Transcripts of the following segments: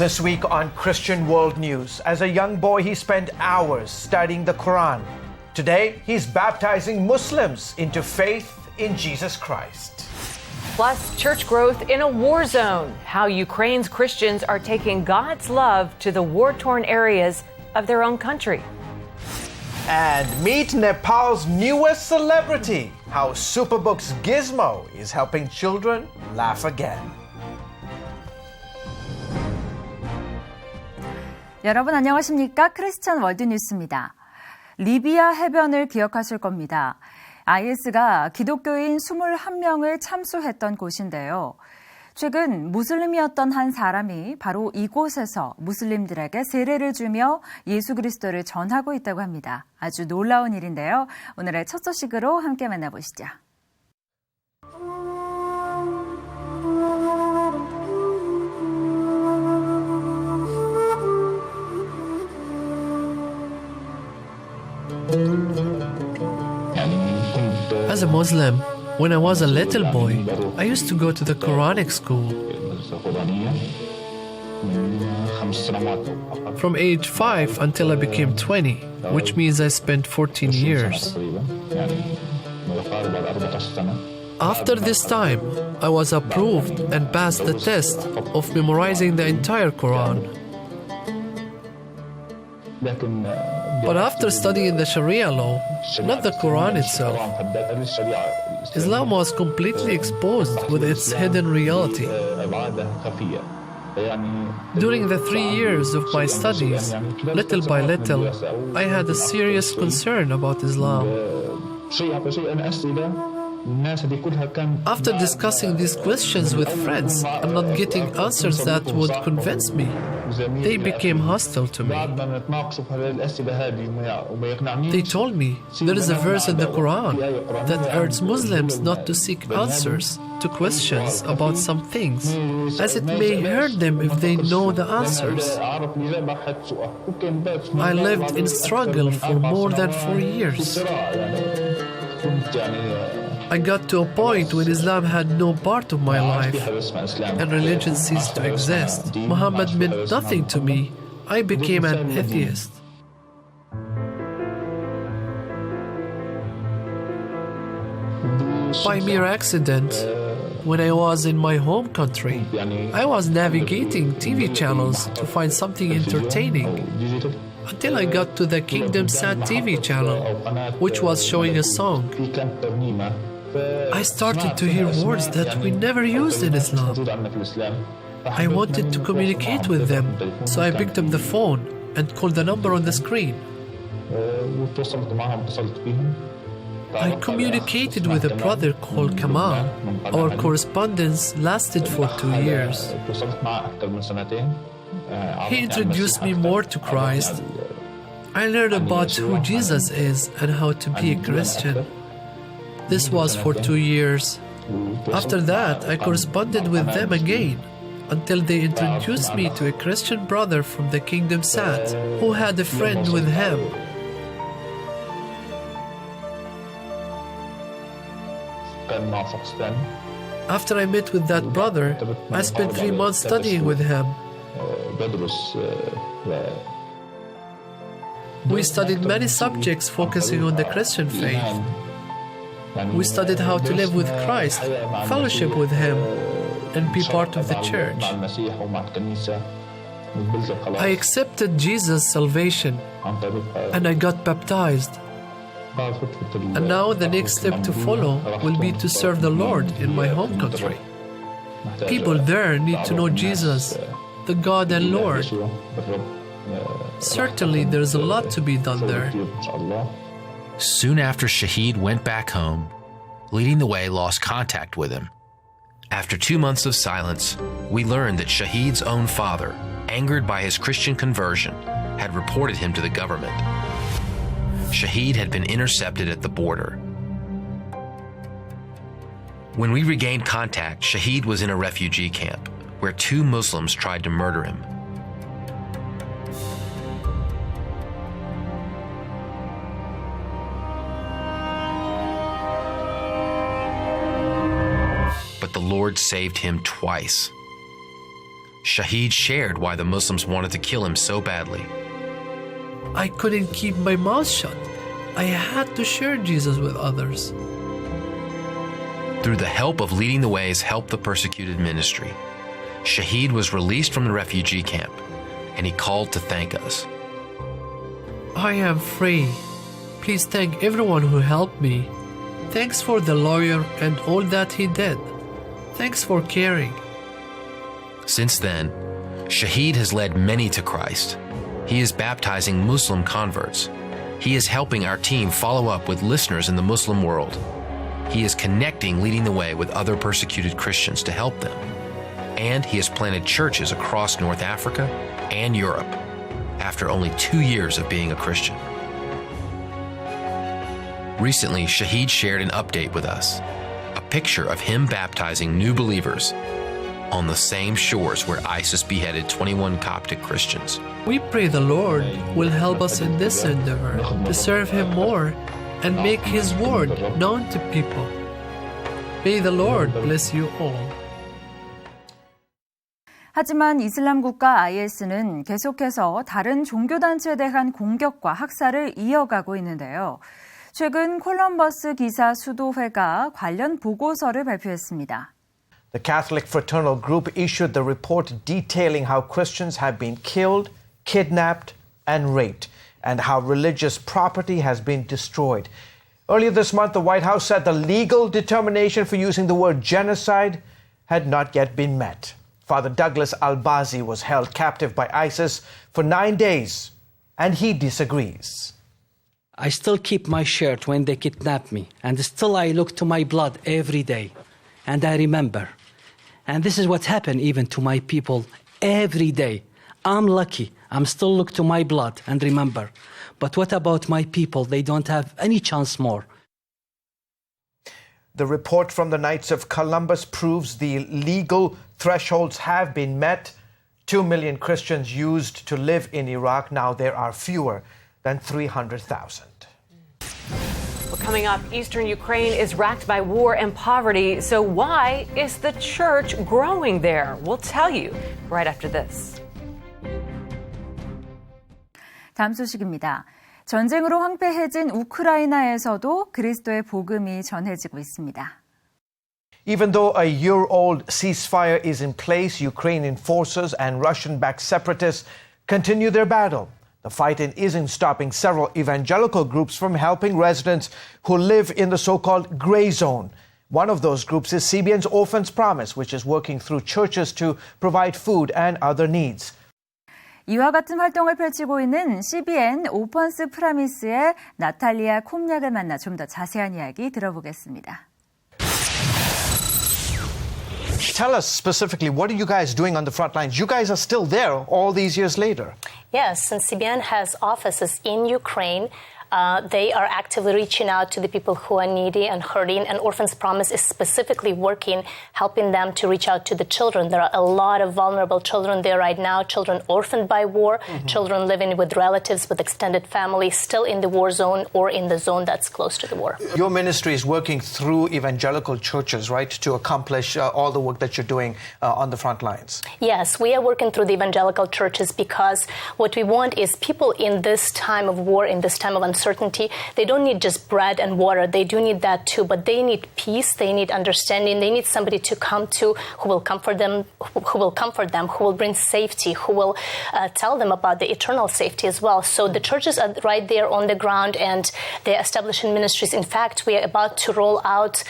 This week on Christian World News, as a young boy, he spent hours studying the Quran. Today, he's baptizing Muslims into faith in Jesus Christ. Plus, church growth in a war zone. How Ukraine's Christians are taking God's love to the war-torn areas of their own country. And meet Nepal's newest celebrity. How Superbook's Gizmo is helping children laugh again. 여러분 안녕하십니까? 크리스천 월드뉴스입니다. 리비아 해변을 기억하실 겁니다. IS가 기독교인 21명을 참수했던 곳인데요. 최근 무슬림이었던 한 사람이 바로 이곳에서 무슬림들에게 세례를 주며 예수 그리스도를 전하고 있다고 합니다. 아주 놀라운 일인데요. 오늘의 첫 소식으로 함께 만나보시죠. As a Muslim, when I was a little boy, I used to go to the Quranic school. From age 5 until I became 20, which means I spent 14 years. After this time, I was approved and passed the test of memorizing the entire Quran. But after studying the Sharia law, not the Quran itself, Islam was completely exposed with its hidden reality. During the 3 years of my studies, little by little, I had a serious concern about Islam. After discussing these questions with friends and not getting answers that would convince me, they became hostile to me. They told me there is a verse in the Quran that urges Muslims not to seek answers to questions about some things, as it may hurt them if they know the answers. I lived in struggle for more than 4 years. I got to a point when Islam had no part of my life and religion ceased to exist. Muhammad meant nothing to me. I became an atheist. By mere accident, when I was in my home country, I was navigating TV channels to find something entertaining until I got to the Kingdom Sat TV channel, which was showing a song. I started to hear words that we never used in Islam. I wanted to communicate with them, so I picked up the phone and called the number on the screen. I communicated with a brother called Kamal. Our correspondence lasted for 2 years. He introduced me more to Christ. I learned about who Jesus is and how to be a Christian. This was for 2 years. After that, I corresponded with them again until they introduced me to a Christian brother from the Kingdom Sat who had a friend with him. After I met with that brother, I spent 3 months studying with him. We studied many subjects focusing on the Christian faith. We studied how to live with Christ, fellowship with Him, and be part of the church. I accepted Jesus' salvation, and I got baptized. And now the next step to follow will be to serve the Lord in my home country. People there need to know Jesus, the God and Lord. Certainly there is a lot to be done there. Soon after Shahid went back home, Leading the Way lost contact with him. After 2 months of silence, we learned that Shahid's own father, angered by his Christian conversion, had reported him to the government. Shahid had been intercepted at the border. When we regained contact, Shahid was in a refugee camp where 2 Muslims tried to murder him. But the Lord saved him twice. Shahid shared why the Muslims wanted to kill him so badly. I couldn't keep my mouth shut. I had to share Jesus with others. Through the help of Leading the Way's Help the Persecuted ministry, Shahid was released from the refugee camp, and he called to thank us. I am free. Please thank everyone who helped me. Thanks for the lawyer and all that he did. Thanks for caring. Since then, Shahid has led many to Christ. He is baptizing Muslim converts. He is helping our team follow up with listeners in the Muslim world. He is connecting Leading the Way with other persecuted Christians to help them. And he has planted churches across North Africa and Europe after only 2 years of being a Christian. Recently, Shahid shared an update with us, a picture of him baptizing new believers on the same shores where ISIS beheaded 21 Coptic Christians. We pray the Lord will help us in this endeavor to serve Him more and make His word known to people. May the Lord bless you all. 하지만 이슬람 국가 IS는 계속해서 다른 종교단체에 대한 공격과 학살을 이어가고 있는데요. 최근 콜럼버스 기사 수도회가 관련 보고서를 발표했습니다. The Catholic Fraternal Group issued the report detailing how Christians have been killed, kidnapped, and raped, and how religious property has been destroyed. Earlier this month, the White House said the legal determination for using the word genocide had not yet been met. Father Douglas Al-Bazi was held captive by ISIS for 9 days, and he disagrees. I still keep my shirt when they kidnap me, and still I look to my blood every day, and I remember. And this is what happened even to my people every day. I'm lucky. I'm still look to my blood and remember. But what about my people? They don't have any chance more. The report from the Knights of Columbus proves the legal thresholds have been met. 2 million Christians used to live in Iraq. Now there are fewer than 300,000. Well, coming up, eastern Ukraine is racked by war and poverty. So why is the church growing there? We'll tell you right after this. 다음 소식입니다. 전쟁으로 황폐해진 우크라이나에서도 그리스도의 복음이 전해지고 있습니다. Even though a year-old ceasefire is in place, Ukrainian forces and Russian-backed separatists continue their battle. The fighting isn't stopping several evangelical groups from helping residents who live in the so-called gray zone. One of those groups is CBN's Orphans Promise, which is working through churches to provide food and other needs. 이와 같은 활동을 펼치고 있는 CBN 오펀스 프라미스의 나탈리아 콤약을 만나 좀 더 자세한 이야기 들어보겠습니다. Tell us specifically, what are you guys doing on the front lines? You guys are still there all these years later. Yes, since CBN has offices in Ukraine, they are actively reaching out to the people who are needy and hurting, and Orphans Promise is specifically working, helping them to reach out to the children. There are a lot of vulnerable children there right now, children orphaned by war, children living with relatives, with extended family, still in the war zone or in the zone that's close to the war. Your ministry is working through evangelical churches, right, to accomplish all the work that you're doing on the front lines. Yes, we are working through the evangelical churches because what we want is people in this time of war, in this time of uncertainty, they don't need just bread and water. They do need that too, but they need peace. They need understanding. They need somebody to come to who will comfort them, who will bring safety, who will tell them about the eternal safety as well. So the churches are right there on the ground, and they're establishing ministries. In fact, we are about to roll out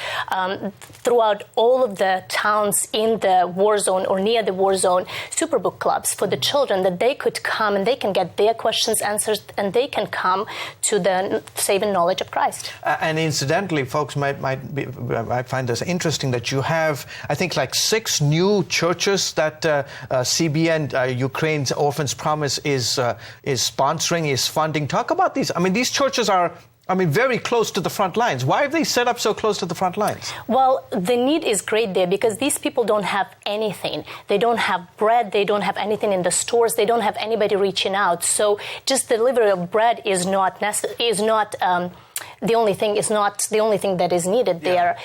throughout all of the towns in the war zone or near the war zone superbook clubs for the children, that they could come and they can get their questions answered, and they can come to the saving knowledge of Christ. And incidentally, folks might find this interesting that you have, I think, like 6 new churches that CBN, Ukraine's Orphans Promise, is sponsoring, is funding. Talk about these. I mean, these churches are very close to the front lines. Why have they set up so close to the front lines? Well, the need is great there because these people don't have anything. They don't have bread. They don't have anything in the stores. They don't have anybody reaching out. So just delivery of bread is not the only thing that is needed there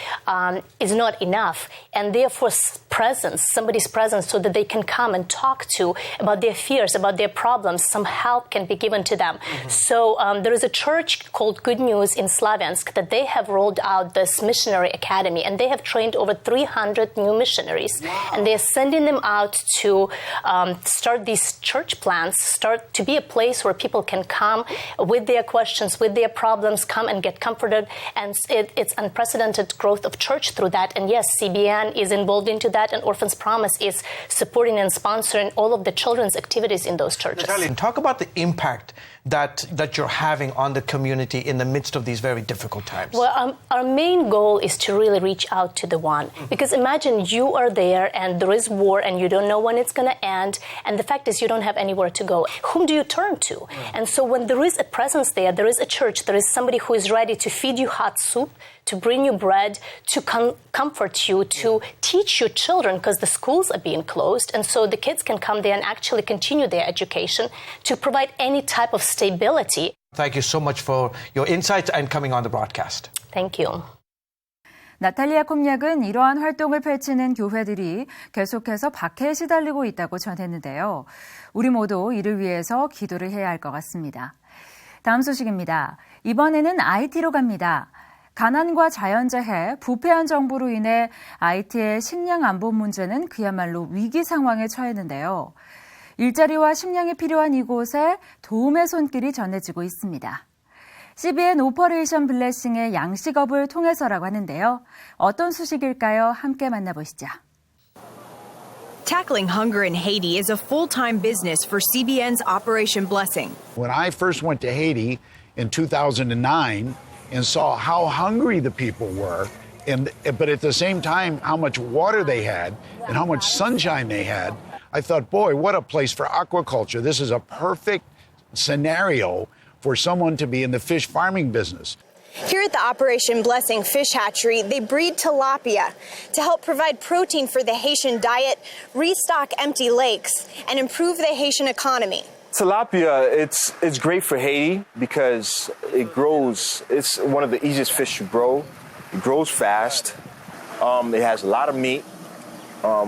is not enough. And therefore somebody's presence so that they can come and talk to about their fears, about their problems, some help can be given to them. Mm-hmm. So there is a church called Good News in Slaviansk that they have rolled out this missionary academy, and they have trained over 300 new missionaries. Wow. And they're sending them out to start these church plants, start to be a place where people can come with their questions, with their problems, come and get comforted. And it's unprecedented growth of church through that. And yes, CBN is involved into that, and Orphans Promise is supporting and sponsoring all of the children's activities in those churches. Natalia, talk about the impact that you're having on the community in the midst of these very difficult times. Well, our main goal is to really reach out to the one. Because imagine you are there and there is war and you don't know when it's going to end. And the fact is you don't have anywhere to go. Whom do you turn to? And so when there is a presence there is a church, there is somebody who is ready to feed you hot soup, to bring you bread, to comfort you, to teach your children, because the schools are being closed. And so the kids can come there and actually continue their education, to provide any type of stability. Thank you so much for your insights and coming on the broadcast. Thank you. 나탈리아 콤약은 이러한 활동을 펼치는 교회들이 계속해서 박해에 시달리고 있다고 전했는데요. 우리 모두 이를 위해서 기도를 해야 할 것 같습니다. 다음 소식입니다. 이번에는 IT로 갑니다. 가난과 자연재해, 부패한 정부로 인해 IT의 식량 안보 문제는 그야말로 위기 상황에 처했는데요. 일자리와 식량이 필요한 이곳에 도움의 손길이 전해지고 있습니다. CBN 오퍼레이션 블레싱의 양식업을 통해서라고 하는데요. 어떤 소식일까요? 함께 만나보시죠. Tackling hunger in Haiti is a full-time business for CBN's Operation Blessing. When I first went to Haiti in 2009 and saw how hungry the people were, but at the same time how much water they had and how much sunshine they had, I thought, boy, what a place for aquaculture. This is a perfect scenario for someone to be in the fish farming business. Here at the Operation Blessing Fish Hatchery, they breed tilapia to help provide protein for the Haitian diet, restock empty lakes, and improve the Haitian economy. Tilapia, it's great for Haiti because it grows. It's one of the easiest fish to grow. It grows fast. It has a lot of meat,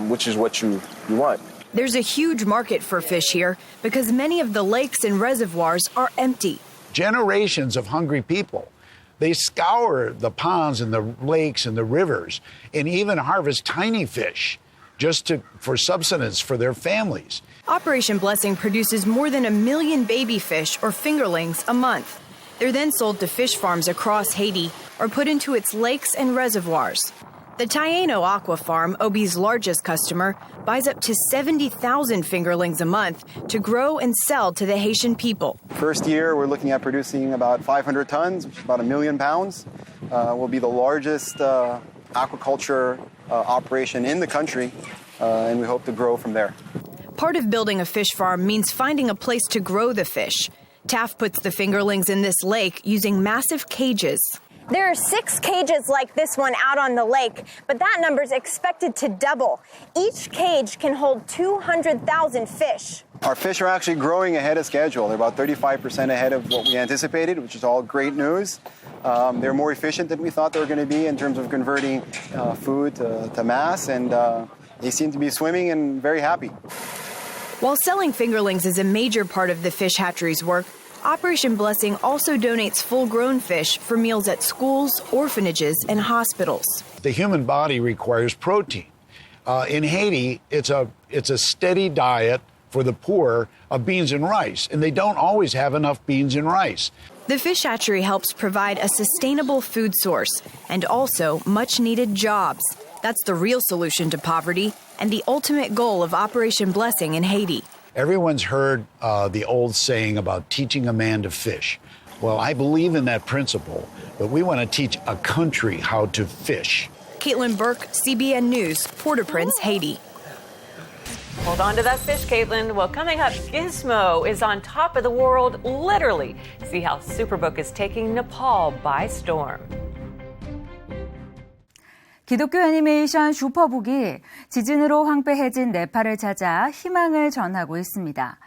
which is what you want. There's a huge market for fish here because many of the lakes and reservoirs are empty. Generations of hungry people. They scour the ponds and the lakes and the rivers and even harvest tiny fish just for subsistence for their families. Operation Blessing produces more than 1 million baby fish or fingerlings a month. They're then sold to fish farms across Haiti or put into its lakes and reservoirs. The Taeno Aqua Farm, OB's largest customer, buys up to 70,000 fingerlings a month to grow and sell to the Haitian people. First year, we're looking at producing about 500 tons, which is about 1 million pounds. We'll be the largest aquaculture operation in the country, and we hope to grow from there. Part of building a fish farm means finding a place to grow the fish. Taft puts the fingerlings in this lake using massive cages. There are 6 cages like this one out on the lake, but that number is expected to double. Each cage can hold 200,000 fish. Our fish are actually growing ahead of schedule. They're about 35% ahead of what we anticipated, which is all great news. They're more efficient than we thought they were going to be in terms of converting food to mass, and they seem to be swimming and very happy. While selling fingerlings is a major part of the fish hatchery's work, Operation Blessing also donates full-grown fish for meals at schools, orphanages, and hospitals. The human body requires protein. In Haiti, it's a steady diet for the poor of beans and rice, and they don't always have enough beans and rice. The fish hatchery helps provide a sustainable food source and also much-needed jobs. That's the real solution to poverty and the ultimate goal of Operation Blessing in Haiti. Everyone's heard the old saying about teaching a man to fish. Well, I believe in that principle, but we want to teach a country how to fish. Caitlin Burke, CBN News, Port-au-Prince, Haiti. Hold on to that fish, Caitlin. Well, coming up, Gizmo is on top of the world, literally. See how Superbook is taking Nepal by storm. 기독교 애니메이션 슈퍼북이 지진으로 황폐해진 네팔을 찾아 희망을 전하고 있습니다.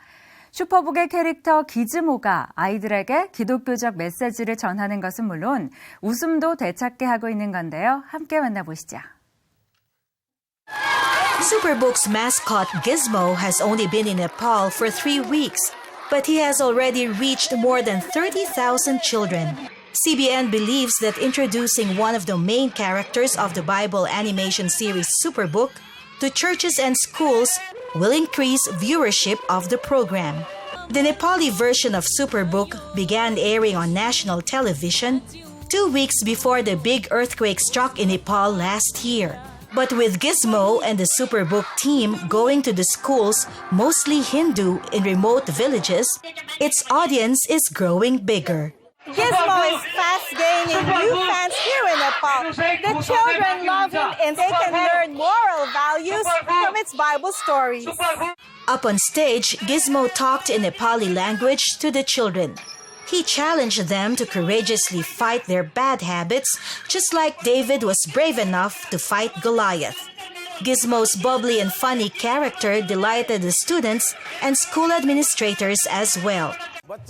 슈퍼북의 캐릭터 기즈모가 아이들에게 기독교적 메시지를 전하는 것은 물론 웃음도 되찾게 하고 있는 건데요. 함께 만나보시죠. Superbook's mascot Gizmo has only been in Nepal for 3 weeks, but he has already reached more than 30,000 children. CBN believes that introducing one of the main characters of the Bible animation series Superbook to churches and schools will increase viewership of the program. The Nepali version of Superbook began airing on national television 2 weeks before the big earthquake struck in Nepal last year. But with Gizmo and the Superbook team going to the schools, mostly Hindu in remote villages, its audience is growing bigger. Gizmo is fast gaining new fans here in Nepal. The children love him and they can learn moral values from its Bible stories. Up on stage, Gizmo talked in Nepali language to the children. He challenged them to courageously fight their bad habits, just like David was brave enough to fight Goliath. Gizmo's bubbly and funny character delighted the students and school administrators as well.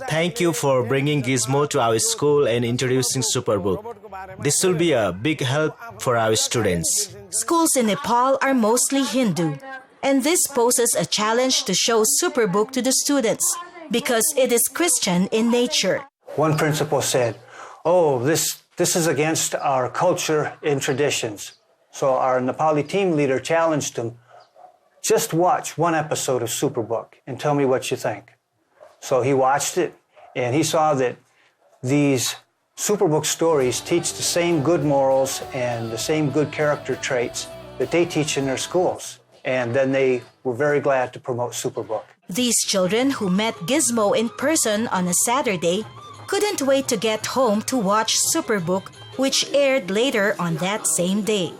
Thank you for bringing Gizmo to our school and introducing Superbook. This will be a big help for our students. Schools in Nepal are mostly Hindu, and this poses a challenge to show Superbook to the students because it is Christian in nature. One principal said, this is against our culture and traditions. So our Nepali team leader challenged him, just watch one episode of Superbook and tell me what you think. So he watched it, and he saw that these Superbook stories teach the same good morals and the same good character traits that they teach in their schools. And then they were very glad to promote Superbook. These children who met Gizmo in person on a Saturday couldn't wait to get home to watch Superbook, which aired later on that same day.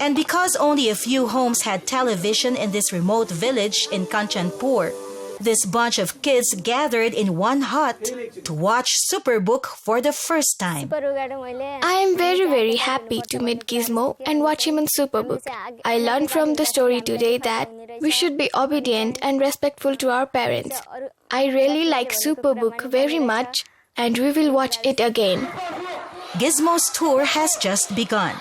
And because only a few homes had television in this remote village in Kanchanpur, this bunch of kids gathered in one hut to watch Superbook for the first time. I am very happy to meet Gizmo and watch him in Superbook. I learned from the story today that we should be obedient and respectful to our parents. I really like Superbook very much and we will watch it again. Gizmo's tour has just begun.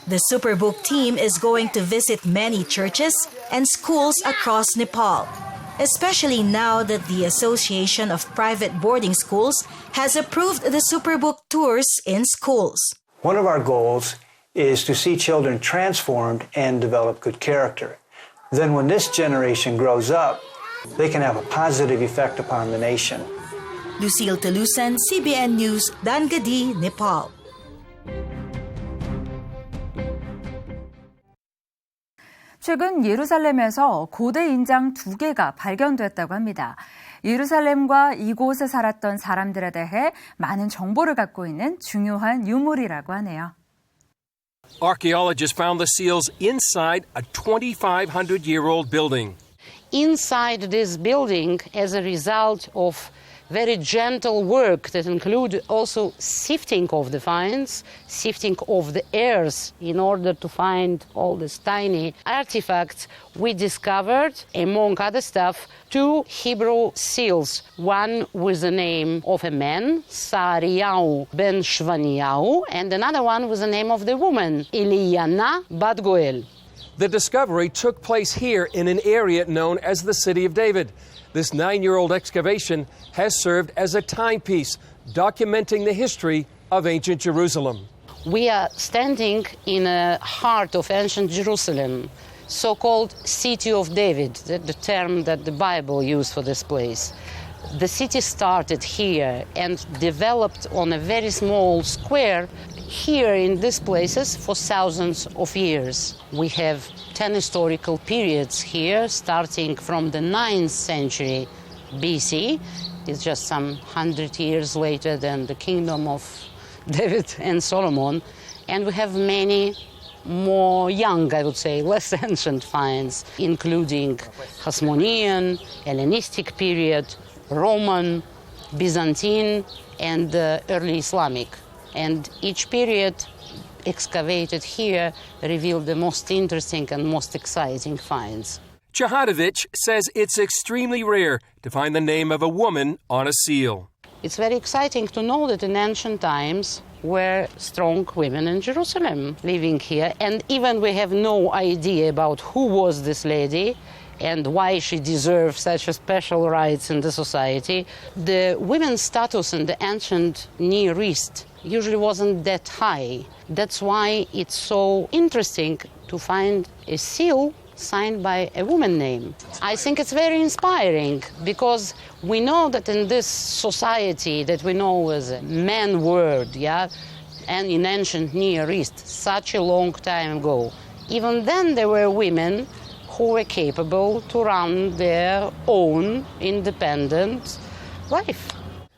The Superbook team is going to visit many churches and schools across Nepal, especially now that the Association of Private Boarding Schools has approved the Superbook tours in schools. One of our goals is to see children transformed and develop good character. Then when this generation grows up, they can have a positive effect upon the nation. Lucille Telusan, CBN News, Dangadi, Nepal. 최근 예루살렘에서 고대 인장 2개가 발견됐다고 합니다. 예루살렘과 이곳에 살았던 사람들에 대해 많은 정보를 갖고 있는 중요한 유물이라고 하네요. Archaeologists found the seals inside a 2,500-year-old building. Inside this building, as a result of very gentle work that include also sifting of the finds, sifting of the airs in order to find all these tiny artifacts, we discovered, among other stuff, 2 Hebrew seals, one with the name of a man, Sariyahu ben Shvaniyahu, and another one with the name of the woman, Eliana bat Goel. The discovery took place here in an area known as the City of David. This 9-year-old excavation has served as a timepiece documenting the history of ancient Jerusalem. We are standing in the heart of ancient Jerusalem, so-called City of David, the term that the Bible used for this place. The city started here and developed on a very small square here in these places for thousands of years. We have 10 historical periods here, starting from the 9th century BC. It's just some 100 years later than the kingdom of David and Solomon. And we have many more young, I would say, less ancient finds, including Hasmonean, Hellenistic period, Roman, Byzantine, and early Islamic. And each period excavated here revealed the most interesting and most exciting finds. Chahadovich says it's extremely rare to find the name of a woman on a seal. It's very exciting to know that in ancient times were strong women in Jerusalem living here, and even we have no idea about who was this lady and why she deserved such a special rights in the society. The women's status in the ancient Near East usually wasn't that high. That's why it's so interesting to find a seal signed by a woman name. I think it's very inspiring because we know that in this society that we know as a man world, and in ancient Near East, such a long time ago, even then there were women who were capable to run their own independent life.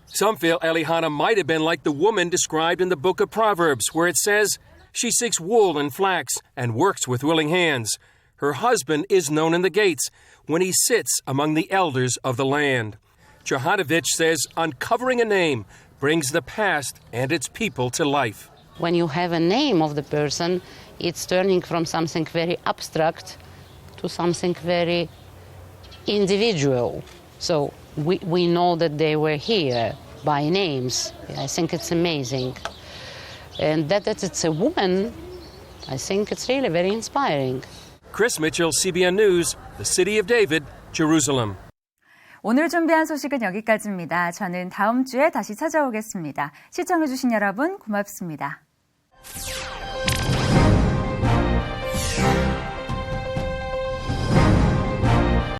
Some feel Elihana might have been like the woman described in the book of Proverbs, where it says she seeks wool and flax and works with willing hands. Her husband is known in the gates when he sits among the elders of the land. Chahadovich says uncovering a name brings the past and its people to life. When you have a name of the person, it's turning from something very abstract to something very individual. So we know that they were here by names. I think it's amazing. And that it's a woman, I think it's really very inspiring. Chris Mitchell, CBN News, the City of David, Jerusalem. 오늘 준비한 소식은 여기까지입니다. 저는 다음 주에 다시 찾아오겠습니다. 시청해주신 여러분 고맙습니다.